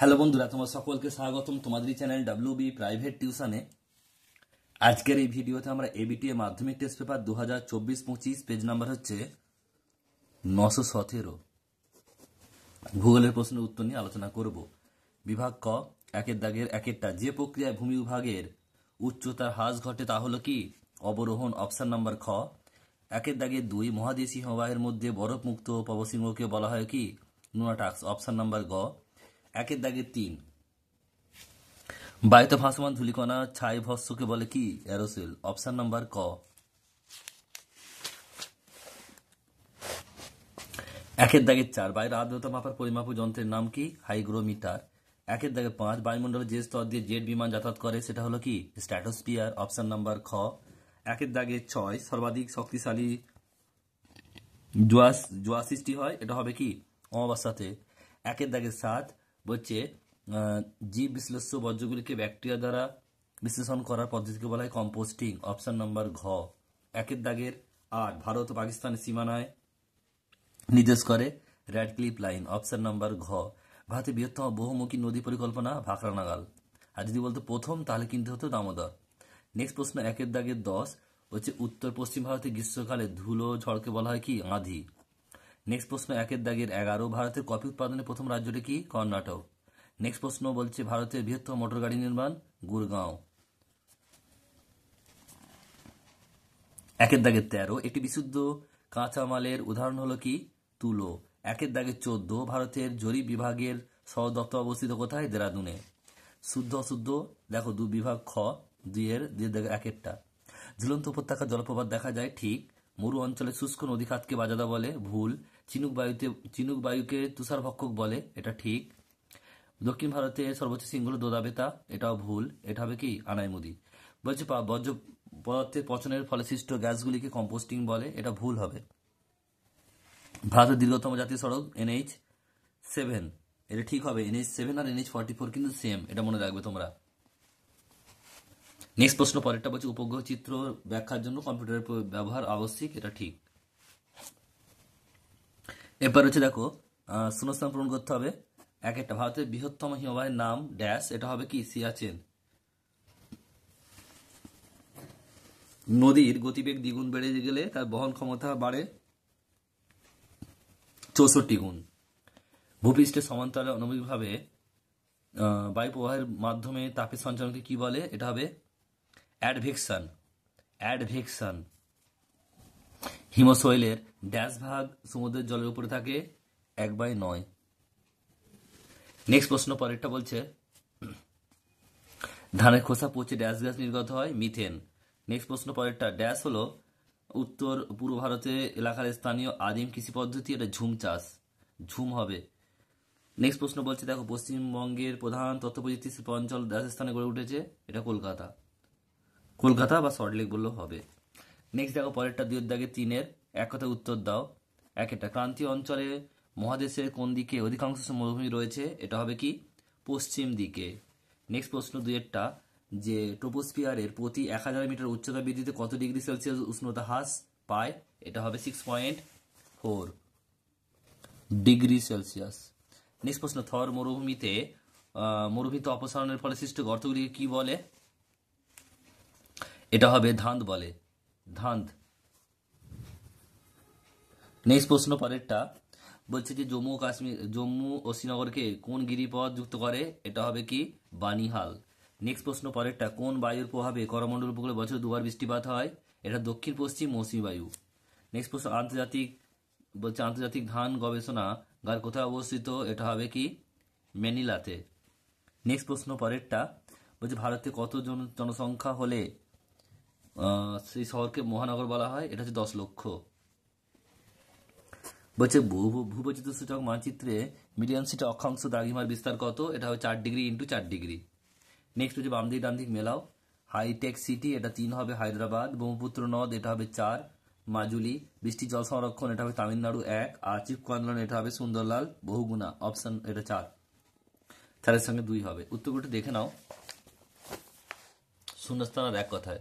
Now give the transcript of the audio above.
Hello বন্ধুরা, তোমার সকলকে স্বাগতম তোমাদের চ্যানেল WB প্রাইভেট টিউশনে। আজকের এই ভিডিওতে আমরা এবিটিএ মাধ্যমিক টেস্ট পেপার 2024-25 পেজ নাম্বার হচ্ছে 917 ভূগোলের প্রশ্নের উত্তর নিয়ে আলোচনা করব। বিভাগ ক, একের দাগের একেরটা, যে প্রক্রিয়ায় ভূমি বিভাগের উচ্চতার হ্রাস ঘটে তা হলো কি? অবরোহণ, অপশন নাম্বার খ। একের দাগের 2, মহাদেশীয় হিমবাহের মধ্যে বরফমুক্ত পবনশৃঙ্গকে বলা হয় কি? নুনাটাক্স, অপশন নাম্বার গ। একের দাগের 3, বায়ুতে ভাসমান ধূলিকণা ছাই ভস্মকে বলে কি? অ্যারোসেল, অপশন নাম্বার ক। একের দাগের 4, বায়ুর আর্দ্রতা মাপার পরিমাপক যন্ত্রের নাম কি? হাইগ্রোমিটার। একের দাগের 5, বায়ুমণ্ডলের যে স্তর দিয়ে জেট বিমান যাতায়াত করে সেটা হলো কি? স্ট্র্যাটোস্ফিয়ার, অপশন নাম্বার খ। একের দাগের 6, সর্বাধিক শক্তিশালী জোয়ার সৃষ্টি হয়, এটা হবে কি? অমাবস্যাতে। একের দাগের 7 বলছে জীব বিশ্লেষ্য বর্জ্যগুলিকে ব্যাকটেরিয়া দ্বারা বিশ্লেষণ করার পদ্ধতিকে বলা হয় কম্পোস্টিং, অপশন নাম্বার ঘ। একের দাগের 8, ভারত ও পাকিস্তানের সীমানায় নির্দেশ করে র্যাডক্লিফ লাইন, অপশন নাম্বার ঘ। ভারতের বৃহত্তম বহুমুখী নদী পরিকল্পনা ভাকরানাগাল। আর যদি বলতো প্রথম তাহলে কিন্তু হতো দামোদর। নেক্সট প্রশ্ন একের দাগের 10 হচ্ছে উত্তর পশ্চিম ভারতে গ্রীষ্মকালে ধুলো ঝড়কে বলা হয় কি? আঁধি। নেক্সট প্রশ্ন একের দাগের 11, ভারতের কফি উৎপাদনের প্রথম রাজ্যটি কি? কর্ণাটক। নেক্সট প্রশ্ন বলছে ভারতের বৃহত্তম মোটর গাড়ি নির্মাণ গুরগাঁও। একের দাগের 13, একটি বিশুদ্ধ কাঁচামালের উদাহরণ হলো কি? তুলো। একের দাগের 14, ভারতের জরিপ বিভাগের সদর দপ্তর অবস্থিত কোথায়? দেরাদুনে। শুদ্ধ অশুদ্ধ দেখো, বিভাগ খ, 2 একেরটা। ঝুলন্ত উপত্যকা জলপ্রপাত দেখা যায়, ঠিক। মরু অঞ্চলে শুষ্ক নদী খাতকে বাজাদা বলে, ভুল। চিনুক বায়ুকে তুষারভক্ষক বলে, এটা ঠিক। দক্ষিণ ভারতে সর্বোচ্চ শৃঙ্গ হল দোদাবেতা, এটাও ভুল। এটা হবে কি? আনাইমুদি। বলছে বর্জ্য পদার্থের পচনের ফলে সৃষ্ট গ্যাসগুলিকে কম্পোস্টিং বলে, এটা ভুল হবে। ভারতের দীর্ঘতম জাতীয় সড়ক NH7, এটা ঠিক হবে। NH7 আর NH44 কিন্তু সেম, এটা মনে রাখবে তোমরা। নেক্সট প্রশ্ন পরেরটা বলছে উপগ্রহ চিত্র ব্যাখ্যার জন্য কম্পিউটারের ব্যবহার আবশ্যিক, এটা ঠিক। এরপর হচ্ছে দেখো শূন্যস্থান পূরণ করতে হবে। একটা, ভারতের বৃহত্তম হিমবাহের নাম ড্যাশ, এটা হবে কি? সিয়াচেন। নদীর গতিবেগ দ্বিগুণ বেড়ে গেলে তার বহন ক্ষমতা বাড়ে 64 গুণ। ভূপৃষ্ঠের সমান্তরালে অনুভূমিকভাবে বায়ু প্রবাহের মাধ্যমে তাপের সঞ্চালনকে কি বলে? এটা হবে অ্যাডভেকশন। হিমশৈলের ড্যাশ ভাগ সমুদ্রের জলের উপরে থাকে? 1/9। নেক্সট প্রশ্ন পরেরটা বলছে ধানের খোসা পচে ড্যাশ গ্যাস নির্গত হয়? মিথেন। নেক্সট প্রশ্ন পরেরটা ড্যাশ হলো উত্তর পূর্ব ভারতে এলাকার স্থানীয় আদিম কৃষি পদ্ধতি, এটা ঝুম চাষ, ঝুম হবে। নেক্সট প্রশ্ন বলছে দেখো পশ্চিমবঙ্গের প্রধান তথ্য প্রযুক্তি শিল্প অঞ্চল ড্যাশ স্থানে গড়ে উঠেছে? এটা কলকাতা বা সল্টলেক বললেও হবে। নেক্সট দেখো পরেরটা 2 দাগের 3 এক কথায় উত্তর দাও। একটা, ক্রান্তীয় অঞ্চলে মহাদেশের কোন দিকে অধিকাংশ মরুভূমি রয়েছে? এটা হবে কি? পশ্চিম দিকে। নেক্সট প্রশ্ন 2টা, যে ট্রোপোস্ফিয়ারের প্রতি 1000 মিটার উচ্চতা বৃদ্ধিতে কত ডিগ্রি সেলসিয়াস উষ্ণতা হ্রাস পায়? এটা হবে 6.4 ডিগ্রি সেলসিয়াস। নেক্সট প্রশ্ন থর মরুভূমিতে অপসারণের ফলে সৃষ্ট গর্তগুলিকে কি বলে? এটা হবে ধাঁধ বলে, ধাঁধ। নেক্সট প্রশ্ন পরেরটা বলছে যে জম্মু ও শ্রীনগরকে কোন গিরিপথ যুক্ত করে? এটা হবে কি? বানিহাল। নেক্সট প্রশ্ন পরেরটা কোন বায়ুর প্রভাবে করমণ্ডল উপকূলে বছরে 2বার বৃষ্টিপাত হয়? এটা দক্ষিণ পশ্চিম মৌসুমী বায়ু। নেক্সট প্রশ্ন আন্তর্জাতিক ধান গবেষণাগার কোথায় অবস্থিত? এটা হবে কি? ম্যানিলাতে। নেক্সট প্রশ্ন পরেরটা বলছে ভারতে কত জনসংখ্যা হলে সেই শহরকে মহানগর বলা হয়? এটা হচ্ছে 10 লক্ষ। বলছে ভূবৈচিত্র্য সূচক মানচিত্রে মিডিয়ান সিটি অক্ষাংশ দ্রাঘিমার বিস্তার কত? এটা হবে 4 ডিগ্রি ইন্টু 4 ডিগ্রি। নেক্সট হচ্ছে বাম দিক ডান দিক মেলাও। হাইটেক সিটি, এটা 3 হবে হায়দ্রাবাদ। ব্রহ্মপুত্র নদ, এটা হবে 4 মাজুলি। বৃষ্টি জল সংরক্ষণ, এটা হবে তামিলনাড়ু 1। আর চিপকো আন্দোলন, এটা হবে সুন্দরলাল বহুগুণা, অপশন এটা 4। 4 এর সঙ্গে 2 হবে। উত্তরগুলো দেখে নাও, শূন্যস্থান আর এক কথায়।